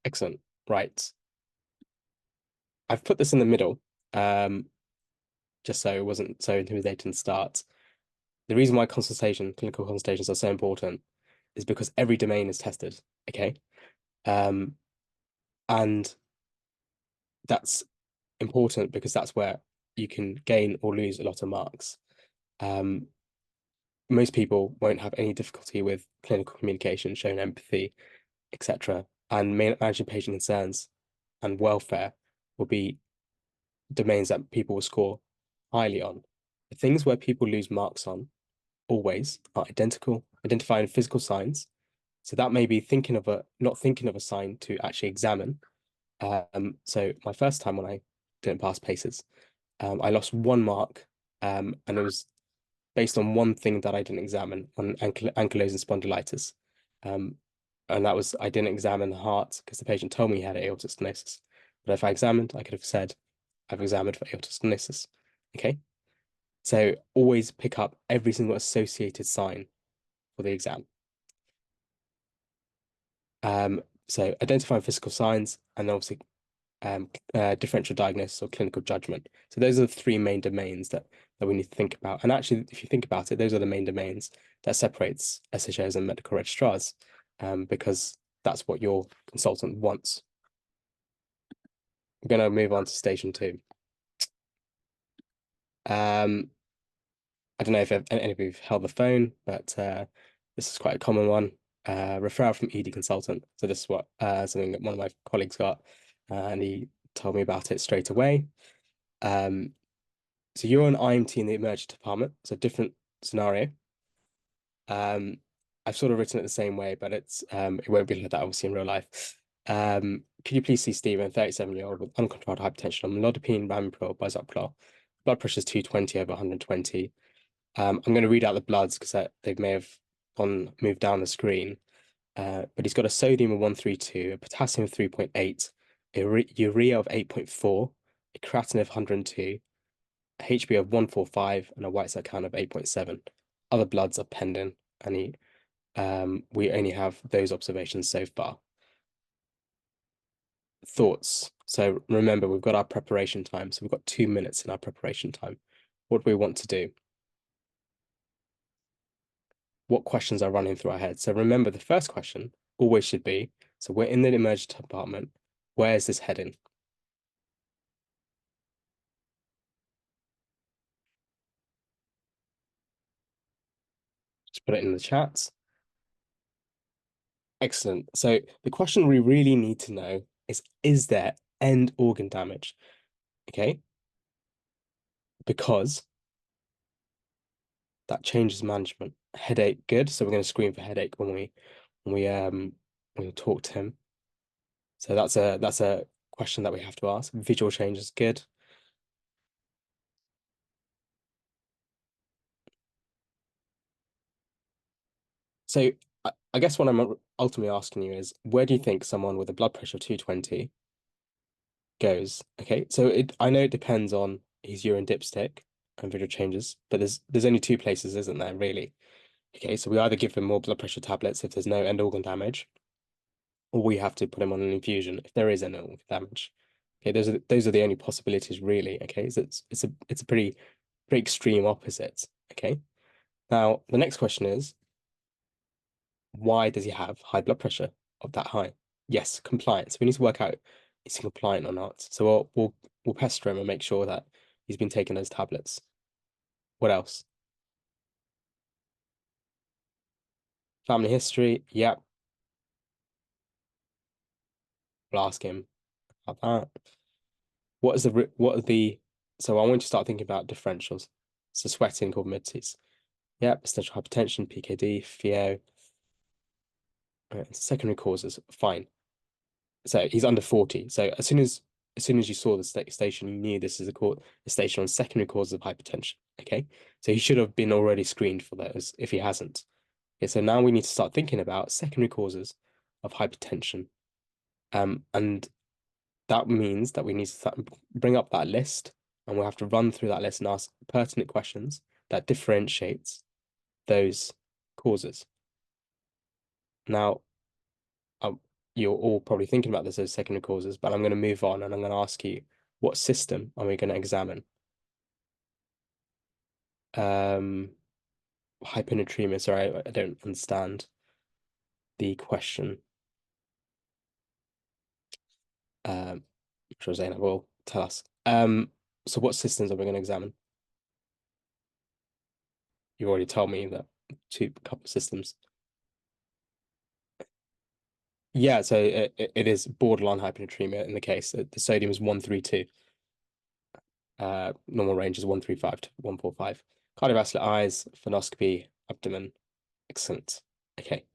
Excellent. Right. I've put this in the middle, just so it wasn't so intimidating to start. The reason why clinical consultations are so important is because every domain is tested. Okay. Um, and that's important because that's where you can gain or lose a lot of marks. Most people won't have any difficulty with clinical communication, showing empathy, etc. And managing patient concerns and welfare will be domains that people will score highly on. The things where people lose marks on always are identifying physical signs. So that may be not thinking of a sign to actually examine. So my first time when I didn't pass paces, I lost 1 mark, and it was based on one thing that I didn't examine on ankylosing spondylitis. Um, and that was I didn't examine the heart because the patient told me he had aortic stenosis. But if I examined, I could have said, I've examined for aortic stenosis. Okay. So always pick up every single associated sign for the exam. So identifying physical signs and obviously differential diagnosis or clinical judgment. So those are the three main domains that we need to think about. And actually, if you think about it, those are the main domains that separates SHOs and medical registrars, because that's what your consultant wants. I'm going to move on to station 2. I don't know if any of you have held the phone, but this is quite a common one. Referral from ED consultant. So this is what something that one of my colleagues got, and he told me about it straight away. So you're an IMT in the emergency department. It's a different scenario. I've sort of written it the same way, but it won't be like that obviously in real life. Could you please see Stephen, 37-year-old with uncontrolled hypertension on melodipine, ramipril, bisoprolol. Blood pressure is 220 over 120. I'm going to read out the bloods because they may have moved down the screen. But he's got a sodium of 132, a potassium of 3.8, a urea of 8.4, a creatinine of 102, a HB of 145, and a white cell count of 8.7. Other bloods are pending, and we only have those observations so far. Thoughts. So remember, we've got our preparation time. So we've got 2 minutes in our preparation time. What do we want to do? What questions are running through our head? So remember, the first question always should be, so we're in the emergency department. Where is this heading? Just put it in the chat. Excellent. So the question we really need to know is there end organ damage? Okay. Because that changes management. Headache, good. So we're going to screen for headache when we talk to him. So that's a question that we have to ask. Visual change is good. So I guess what I'm ultimately asking you is, where do you think someone with a blood pressure of 220 goes? Okay, so I know it depends on his urine dipstick and visual changes, but there's only 2 places, isn't there, really? Okay, so we either give him more blood pressure tablets if there's no end organ damage, or we have to put him on an infusion if there is end organ damage. Okay, those are the only possibilities, really. Okay, so it's a pretty extreme opposite. Okay, now the next question is, why does he have high blood pressure of that high? Yes, compliance. We need to work out is he compliant or not. So we'll pester him and make sure that he's been taking those tablets. What else? Family history, yep. We'll ask him about that. So I want you to start thinking about differentials. So sweating, comorbidities. Yep, essential hypertension, PKD, FeO. Secondary causes, fine. So he's under 40. So as soon as you saw the station, you knew this is a station on secondary causes of hypertension. Okay. So he should have been already screened for those if he hasn't. Okay, so now we need to start thinking about secondary causes of hypertension. And that means that we need to bring up that list and we'll have to run through that list and ask pertinent questions that differentiates those causes. Now, you're all probably thinking about this as secondary causes, but I'm going to move on and I'm going to ask you, what system are we going to examine? Hyponatremia, sorry, I don't understand the question. I'm sure Zainab will tell us. So what systems are we going to examine? You already told me that couple of systems. Yeah, so it is borderline hyponatremia in the case. The sodium is 132. Normal range is 135 to 145. Cardiovascular eyes, phonoscopy, abdomen. Excellent. Okay.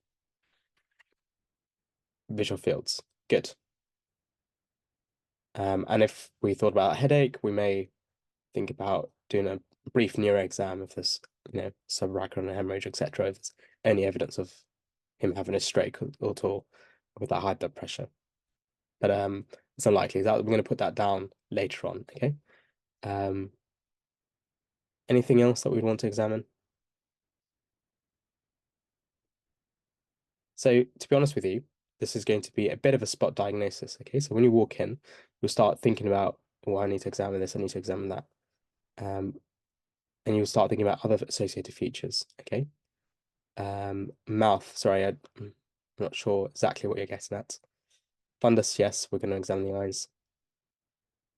Visual fields. Good. And if we thought about a headache, we may think about doing a brief neuro exam if there's, subarachnoid hemorrhage, etc. If there's any evidence of him having a stroke at all with that high blood pressure. But it's unlikely. That we're going to put that down later on. Okay. Anything else that we'd want to examine? So to be honest with you, this is going to be a bit of a spot diagnosis. Okay, so when you walk in, you'll start thinking about, oh, I need to examine this, I need to examine that. And you'll start thinking about other associated features. Okay. Mouth, sorry, I'm not sure exactly what you're getting at. Fundus, yes, we're going to examine the eyes.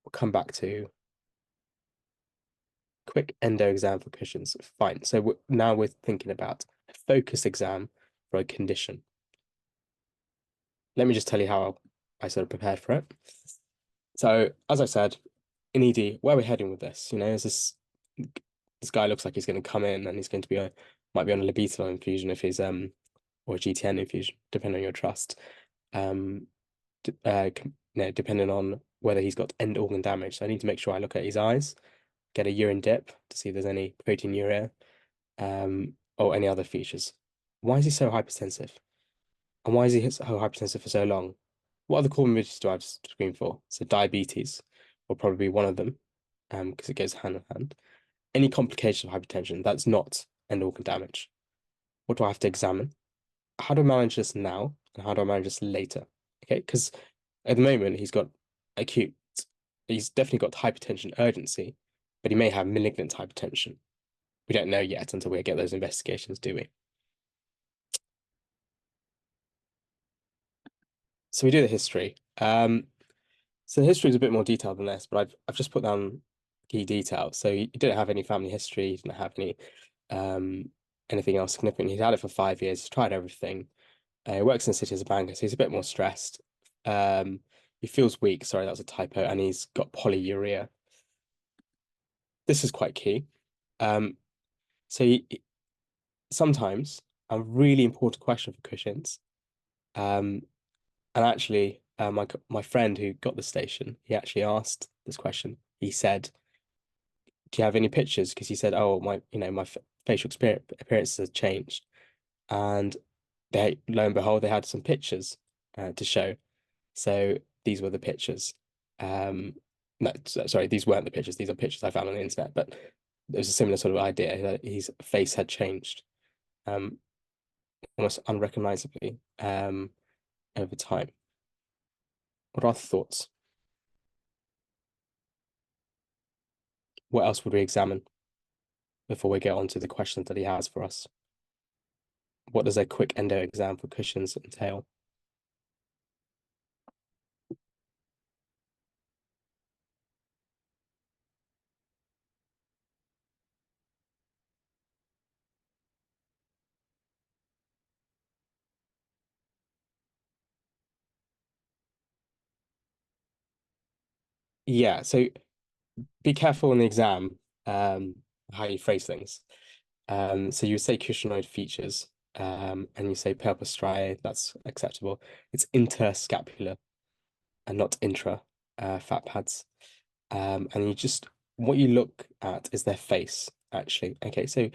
We'll come back to quick endo exam for cushions. Fine. So now we're thinking about a focused exam for a condition. Let me just tell you how I sort of prepared for it. So, as I said, in ED, where we're heading with this, is this guy looks like he's going to come in and he's going to might be on a labetalol infusion if he's or a GTN infusion, depending on your trust. Depending on whether he's got end organ damage. So I need to make sure I look at his eyes, get a urine dip to see if there's any proteinuria, or any other features. Why is he so hypertensive? And why is he so hypertensive for so long? What other comorbidities do I have to screen for? So diabetes will probably be one of them, because it goes hand in hand. Any complication of hypertension that's not end organ damage. What do I have to examine? How do I manage this now, and how do I manage this later? Okay, because at the moment he's got acute, he's definitely got hypertension urgency, but he may have malignant hypertension. We don't know yet until we get those investigations, do we? So we do the history. So the history is a bit more detailed than this, but I've just put down key details. So he didn't have any family history, he didn't have anything else significant. He's had it for 5 years, he's tried everything. He works in the city as a banker, so he's a bit more stressed. He feels weak, sorry, that was a typo, and he's got polyuria. This is quite key. So sometimes a really important question for Cushing's. And actually, my friend who got the station, he actually asked this question. He said, "Do you have any pictures?" Because he said, "Oh, my facial appearance has changed," and lo and behold, they had some pictures to show. So these were the pictures. No, sorry, these weren't the pictures. These are pictures I found on the internet, but there was a similar sort of idea that his face had changed, um, almost unrecognizably, over time. What are your thoughts? What else would we examine before we get on to the questions that he has for us? What does a quick endo exam for Cushing's entail? Yeah, so be careful in the exam, how you phrase things. So you say cushingoid features, and you say purple striae, that's acceptable. It's interscapular and not intra fat pads. And you just what you look at is their face, actually. Okay, so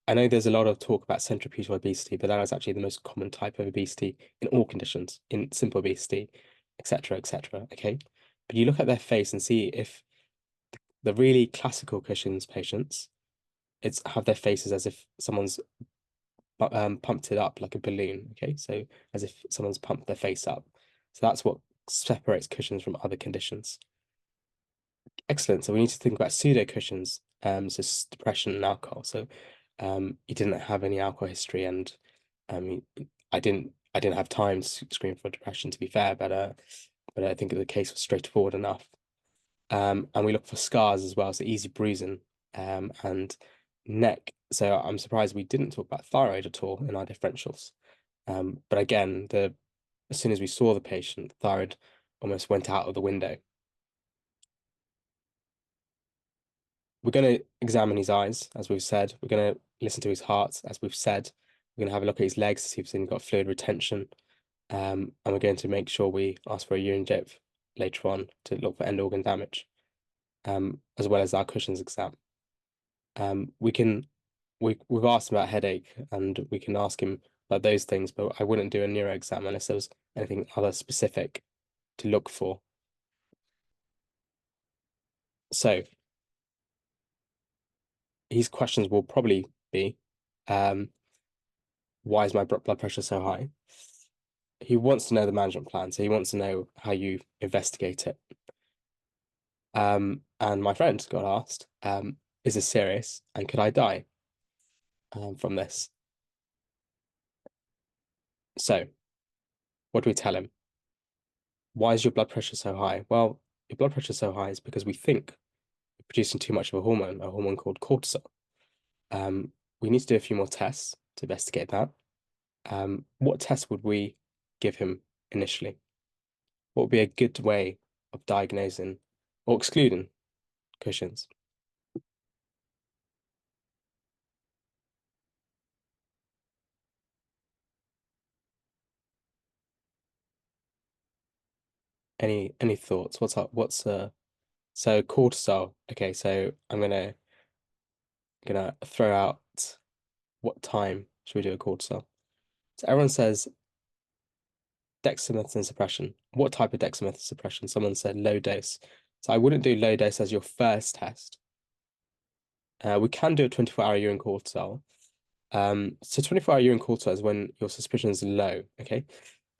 I know there's a lot of talk about centripetal obesity, but that is actually the most common type of obesity in all conditions, in simple obesity, etc., etc. Okay, but you look at their face and see if the really classical Cushing's patients, it's have their faces as if someone's pumped it up like a balloon. Okay, so as if someone's pumped their face up. So that's what separates Cushing's from other conditions. Excellent. So we need to think about pseudo Cushing's, so depression and alcohol. So you didn't have any alcohol history, and I didn't have time to screen for depression, to be fair, but I think the case was straightforward enough. And we look for scars as well, so easy bruising, and neck. So I'm surprised we didn't talk about thyroid at all in our differentials. But again, as soon as we saw the patient, thyroid almost went out of the window. We're going to examine his eyes, as we've said. We're going to listen to his heart, as we've said. We're going to have a look at his legs to see if he's got fluid retention. And we're going to make sure we ask for a urine dip later on to look for end organ damage, as well as our Cushing's exam. We've asked him about headache, and we can ask him about those things, but I wouldn't do a neuro exam unless there was anything other specific to look for. So his questions will probably be, why is my blood pressure so high? He wants to know the management plan, so he wants to know how you investigate it. And my friend got asked, is this serious, and could I die from this? So what do we tell him? Why is your blood pressure so high? Well, your blood pressure is so high is because we think you're producing too much of a hormone called cortisol. We need to do a few more tests to investigate that. What test would we give him initially? What would be a good way of diagnosing or excluding Cushing's? Any thoughts? What's up? So cortisol. Okay, so I'm gonna throw out what time should we do a cortisol? So everyone says dexamethasone suppression. What type of dexamethasone suppression? Someone said low dose. So I wouldn't do low dose as your first test. We can do a 24-hour urine cortisol. So 24-hour urine cortisol is when your suspicion is low. Okay.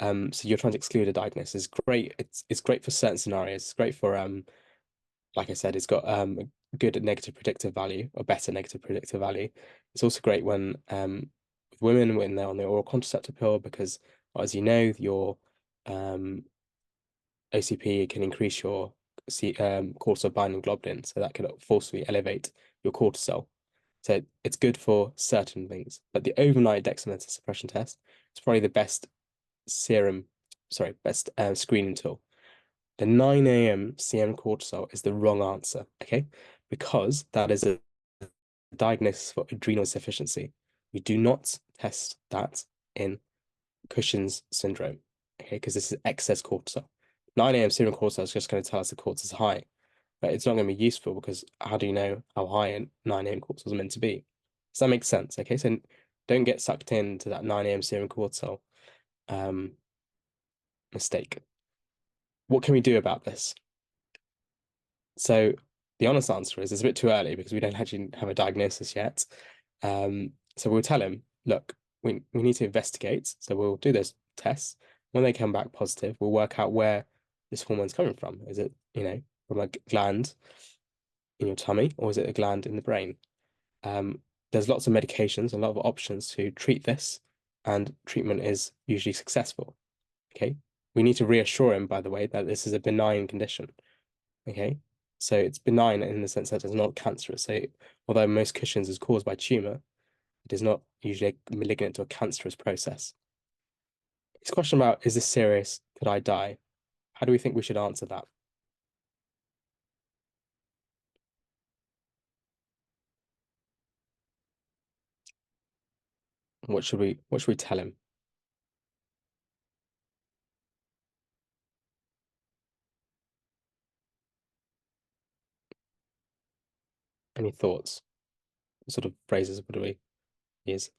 So you're trying to exclude a diagnosis. It's great. It's great for certain scenarios. It's great for like I said, it's got a good negative predictive value or better negative predictive value. It's also great when with women when they're on the oral contraceptive pill because, as you know, your OCP can increase your cortisol binding globulin, so that can forcefully elevate your cortisol. So it's good for certain things, but the overnight dexamethasone suppression test is probably the best best screening tool. The 9 a.m. CM cortisol is the wrong answer, okay? Because that is a diagnosis for adrenal insufficiency. We do not test that in Cushing's syndrome, okay? Because this is excess cortisol. 9 a.m. serum cortisol is just going to tell us the cortisol is high, but it's not going to be useful because how do you know how high a 9 a.m. cortisol is meant to be? Does that make sense? Okay, so don't get sucked into that 9 a.m. serum cortisol mistake. What can we do about this? So the honest answer is it's a bit too early because we don't actually have a diagnosis yet. So we'll tell him, look, we need to investigate. So we'll do those tests. When they come back positive, we'll work out where this hormone's coming from. Is it, from a gland in your tummy, or is it a gland in the brain? There's lots of medications, a lot of options to treat this, and treatment is usually successful. Okay. We need to reassure him, by the way, that this is a benign condition. Okay. So it's benign in the sense that it's not cancerous. So although most Cushing's is caused by tumor, it is not usually malignant to a cancerous process. This question about is this serious? Could I die? How do we think we should answer that? What should we tell him? Any thoughts? What sort of phrases would we use?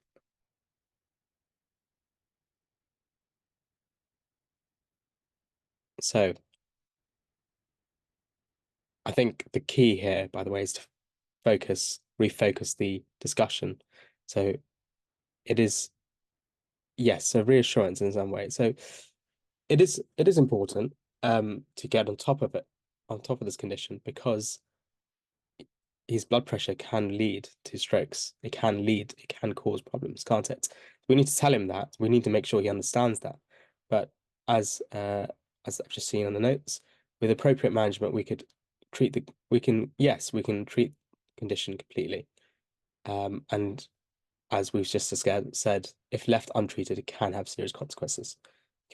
So I think the key here, by the way, is to refocus the discussion. So it is, yes, so reassurance in some way. So it is important to get on top of it, on top of this condition, because his blood pressure can lead to strokes. It can cause problems, can't it? We need to tell him that. We need to make sure he understands that. But as as I've just seen on the notes, with appropriate management, we can treat the condition completely. And as we've just said, if left untreated, it can have serious consequences.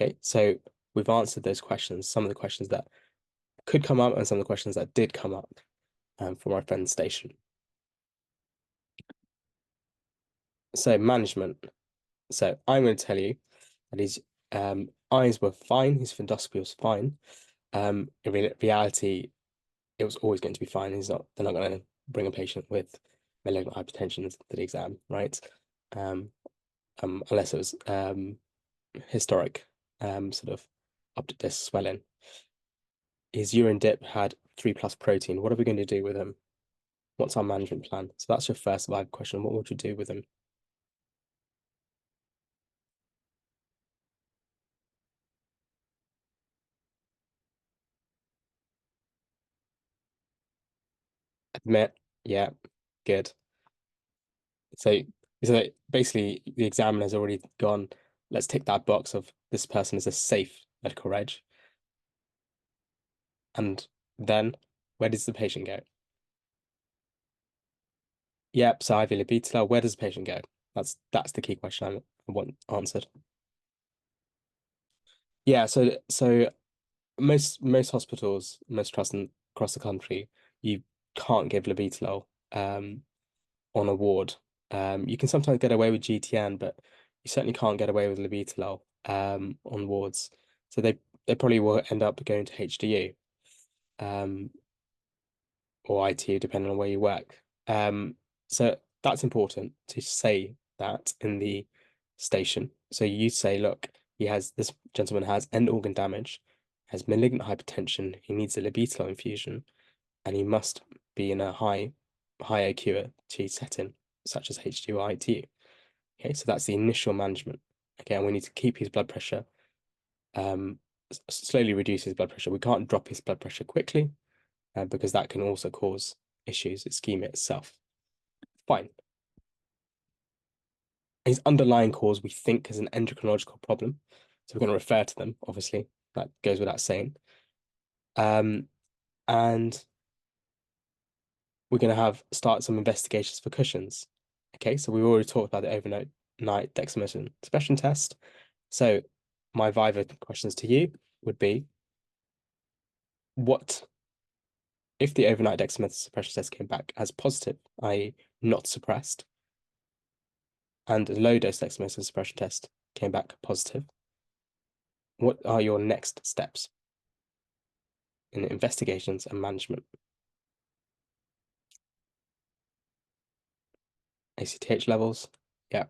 Okay, so we've answered those questions, some of the questions that could come up and some of the questions that did come up from our friend's station. So management. So I'm going to tell you that his eyes were fine, his fundoscopy was fine. In reality, it was always going to be fine. They're not going to bring a patient with malignant hypertension to the exam, right? Unless it was historic, sort of optic disc swelling. His urine dip had 3+ protein. What are we going to do with him? What's our management plan? So that's your first live question. What would you do with him? Admit, yeah, good. So, so basically, the examiner's already gone, let's tick that box of this person is a safe medical reg. And then where does the patient go? Yep, so IV Libido, where does the patient go? That's the key question I want answered. Yeah, so most hospitals, most trusts across the country, you can't give labetalol on a ward. You can sometimes get away with GTN, but you certainly can't get away with labetalol on wards. So they probably will end up going to HDU or ITU, depending on where you work. So that's important to say that in the station. So you say, look, this gentleman has end organ damage, has malignant hypertension, he needs a labetalol infusion, and he must be in a high acuity setting, such as HDU or ITU. Okay, so that's the initial management. Okay, and we need to keep his blood pressure, slowly reduce his blood pressure. We can't drop his blood pressure quickly, because that can also cause issues, ischemia itself. Fine. His underlying cause, we think, is an endocrinological problem. So we're going to refer to them, obviously. That goes without saying. And we're going to start some investigations for Cushing's. Okay, so we already talked about the overnight dexamethasone suppression test. So my Viva questions to you would be, what if the overnight dexamethasone suppression test came back as positive, i.e. not suppressed, and the low dose dexamethasone suppression test came back positive? What are your next steps in investigations and management? ACTH levels? Yeah.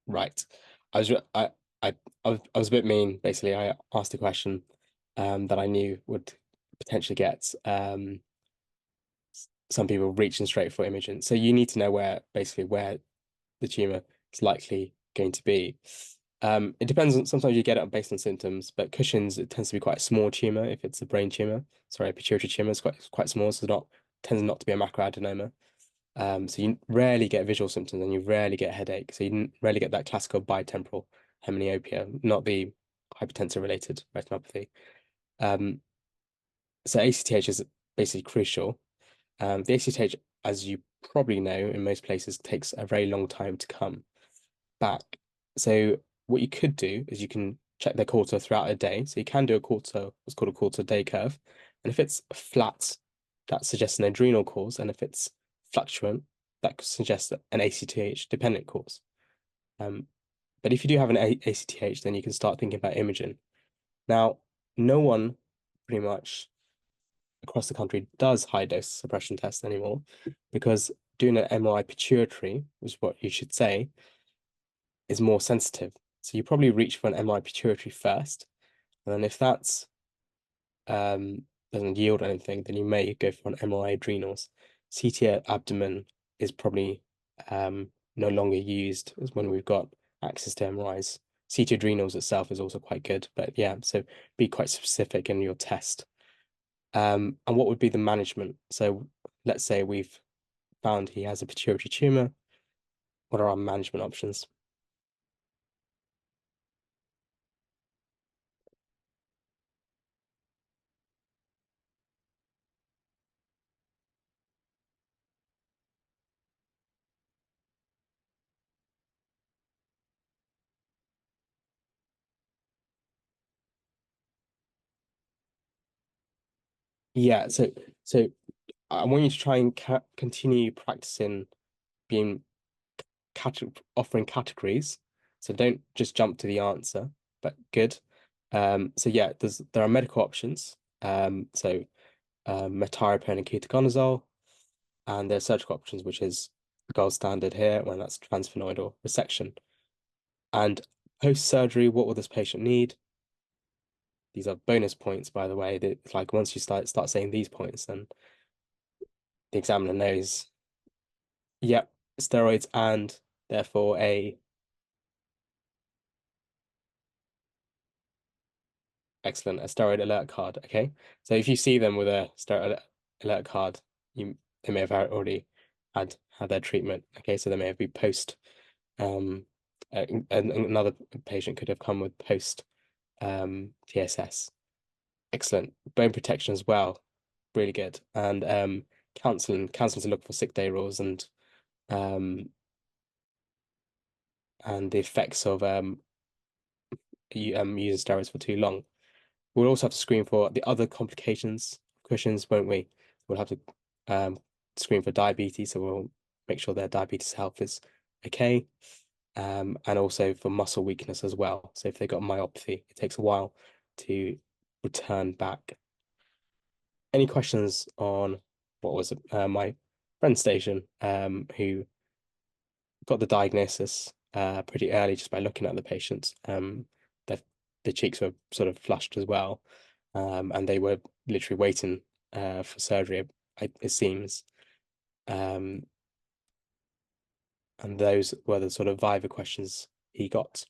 Right. I was I was a bit mean. Basically, I asked a question that I knew would potentially get some people reaching straight for imaging. So you need to know where the tumor is likely going to be. It depends on, sometimes you get it based on symptoms, but Cushing's, it tends to be quite a small tumor if it's a brain tumor. Sorry, a pituitary tumor is quite small, so tends not to be a macroadenoma. So you rarely get visual symptoms and you rarely get headache. So you rarely get that classical bitemporal hemaniopia, not the hypertensive related retinopathy. So ACTH is basically crucial. The ACTH, as you probably know, in most places takes a very long time to come back. So what you could do is you can check their quarter throughout a day. So you can do a quarter, what's called a quarter day curve. And if it's flat, that suggests an adrenal cause. And if it's fluctuant, that could suggest an ACTH dependent cause. But if you do have an ACTH, then you can start thinking about imaging. Now, no one pretty much across the country does high dose suppression tests anymore because doing an MRI pituitary, which is what you should say, is more sensitive. So you probably reach for an MRI pituitary first, and then if that's doesn't yield anything, then you may go for an MRI adrenals. CT abdomen is probably no longer used as when we've got access to MRIs. CT adrenals itself is also quite good, but yeah, so be quite specific in your test. And what would be the management? So let's say we've found he has a pituitary tumor. What are our management options? Yeah, so I want you to try and continue practicing being offering categories. So don't just jump to the answer, but good. So yeah, there are medical options. So metarapone and ketoconazole, and there's surgical options, which is the gold standard here, when that's transphenoid or resection. And post-surgery, what will this patient need? These are bonus points, by the way. That like once you start saying these points, then the examiner knows, yep, steroids and therefore a excellent a steroid alert card. Okay, so if you see them with a steroid alert card, they may have already had their treatment. Okay, so they may have been post. And another patient could have come with post TSS. Excellent bone protection as well, really good. And counseling to look for sick day rules um and the effects of using steroids for too long. We'll also have to screen for the other complications, cushions, won't we? We'll have to screen for diabetes, so we'll make sure their diabetes health is okay. And also for muscle weakness as well. So if they've got myopathy, it takes a while to return back. Any questions on what was my friend station who got the diagnosis pretty early just by looking at the patients. The cheeks were sort of flushed as well, and they were literally waiting for surgery, it seems. And those were the sort of Viva questions he got.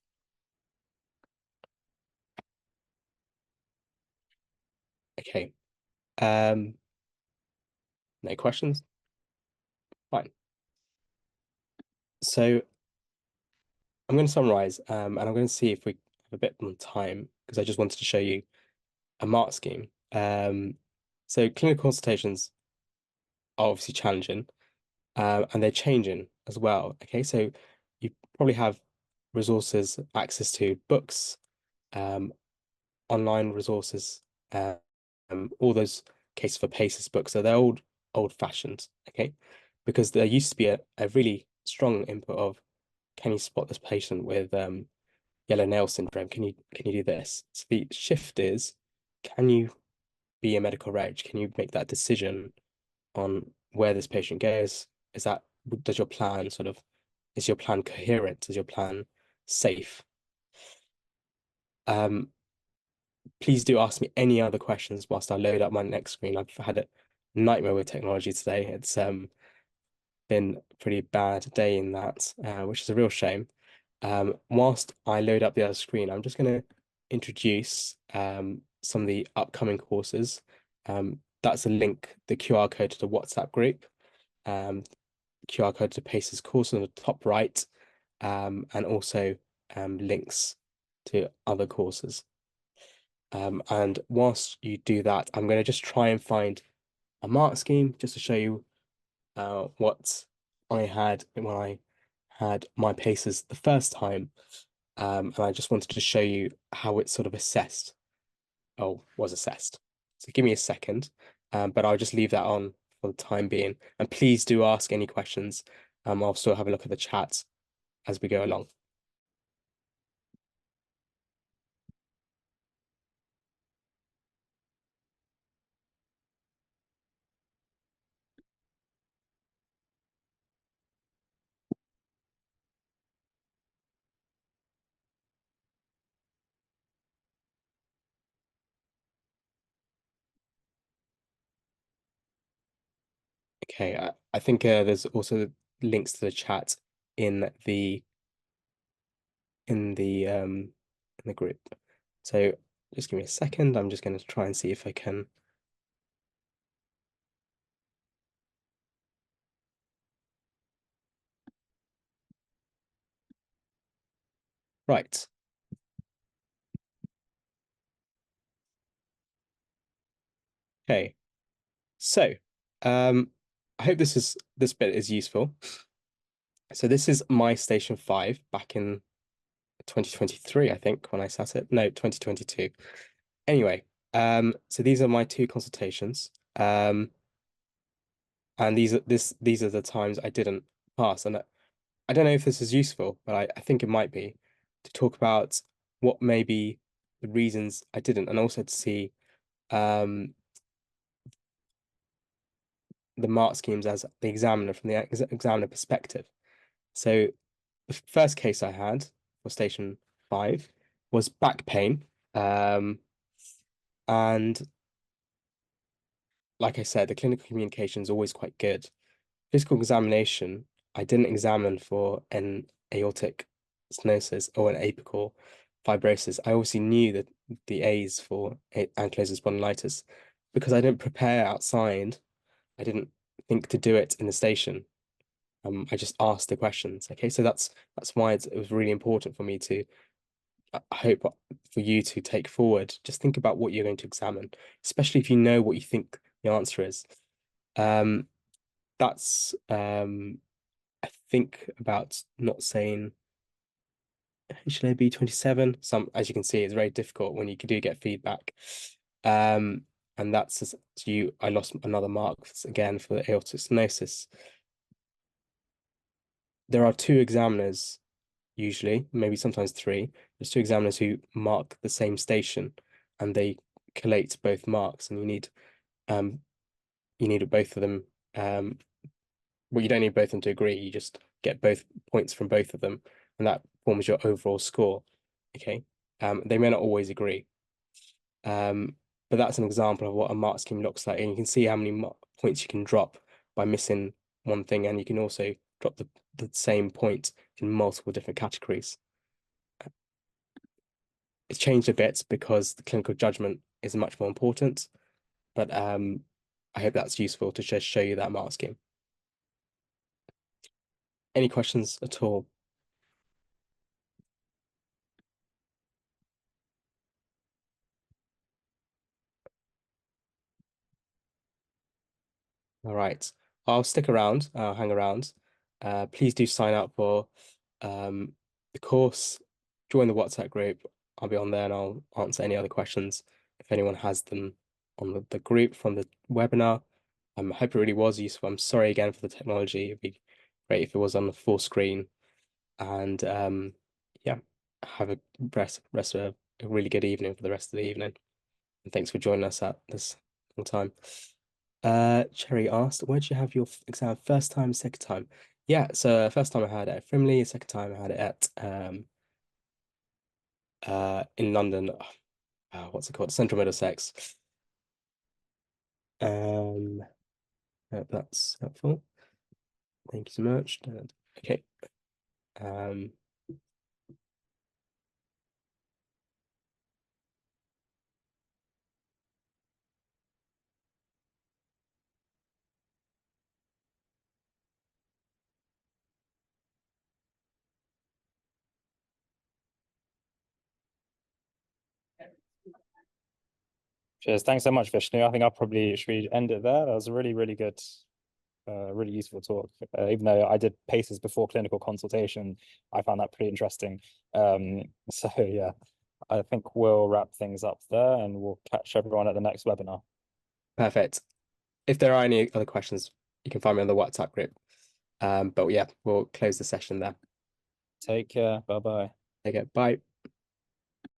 Okay. No questions? Fine. So I'm going to summarize, and I'm going to see if we have a bit more time because I just wanted to show you a mark scheme. So clinical consultations are obviously challenging, and they're changing as well. Okay, so you probably have resources, access to books, um, online resources, all those cases for PACES books. So they're old fashioned. Okay, because there used to be a really strong input of can you spot this patient with yellow nail syndrome? Can you do this? So the shift is, can you be a medical reg? Can you make that decision on where this patient goes? Does your plan is your plan coherent? Is your plan safe? Please do ask me any other questions whilst I load up my next screen. I've had a nightmare with technology today. It's been a pretty bad day in that, which is a real shame. Whilst I load up the other screen, I'm just going to introduce some of the upcoming courses. That's a link, the QR code to the WhatsApp group, QR code to PACES course on the top right, and also links to other courses. And whilst you do that, I'm going to just try and find a mark scheme just to show you what I had when I had my PACES the first time. And I just wanted to show you how it's sort of assessed, or was assessed. So give me a second, but I'll just leave that on for the time being. And please do ask any questions. I'll still have a look at the chat as we go along. Okay, I think there's also links to the chat in the in the um in the group. So just give me a second. I'm just going to try and see if I can. Right. Okay. So, I hope this bit is useful. So this is my station 5 back in 2023, I think, when I sat it. No, 2022. Anyway, so these are my two consultations. And these are the times I didn't pass. And I don't know if this is useful, but I think it might be to talk about what may be the reasons I didn't, and also to see um the mark schemes as the examiner from the examiner perspective. So the first case I had for station 5 was back pain. And like I said, the clinical communication is always quite good. Physical examination, I didn't examine for an aortic stenosis or an apical fibrosis. I obviously knew that the A's for ankylosing spondylitis because I didn't prepare outside. I didn't think to do it in the station. I just asked the questions. Okay, so that's why it was really important for me to. I hope for you to take forward. Just think about what you're going to examine, especially if you know what you think the answer is. Um, that's I think about not saying HLA-B27. Some, as you can see, it's very difficult when you do get feedback. And that's you. I lost another mark again for the aortic stenosis. There are two examiners usually, maybe sometimes three. There's two examiners who mark the same station, and they collate both marks, and um you need both of them. Well, you don't need both of them to agree. You just get both points from both of them, and that forms your overall score. Okay. They may not always agree. Um, but that's an example of what a mark scheme looks like, and you can see how many points you can drop by missing one thing, and you can also drop the same point in multiple different categories. It's changed a bit because the clinical judgment is much more important, but I hope that's useful to just show you that mark scheme. Any questions at all? All right. I'll stick around. I'll hang around. Please do sign up for the course. Join the WhatsApp group. I'll be on there and I'll answer any other questions if anyone has them on the group from the webinar. I hope it really was useful. I'm sorry again for the technology. It'd be great if it was on the full screen. And yeah, have a rest of a really good evening for the rest of the evening. And thanks for joining us at this time. Cherry asked, where did you have your exam first time, second time? Yeah, so first time I had it at Frimley, second time I had it at in London. What's it called? Central Middlesex. Um, that's helpful. Thank you so much. Okay. Um, Cheers. Thanks so much, Vishnu. I think I'll probably should we end it there. That was a really, really good really useful talk. Even though I did PACES before clinical consultation, I found that pretty interesting. So yeah, I think we'll wrap things up there and we'll catch everyone at the next webinar. Perfect. If there are any other questions, you can find me on the WhatsApp group. But yeah, we'll close the session there. Take care. Bye bye. Okay, bye.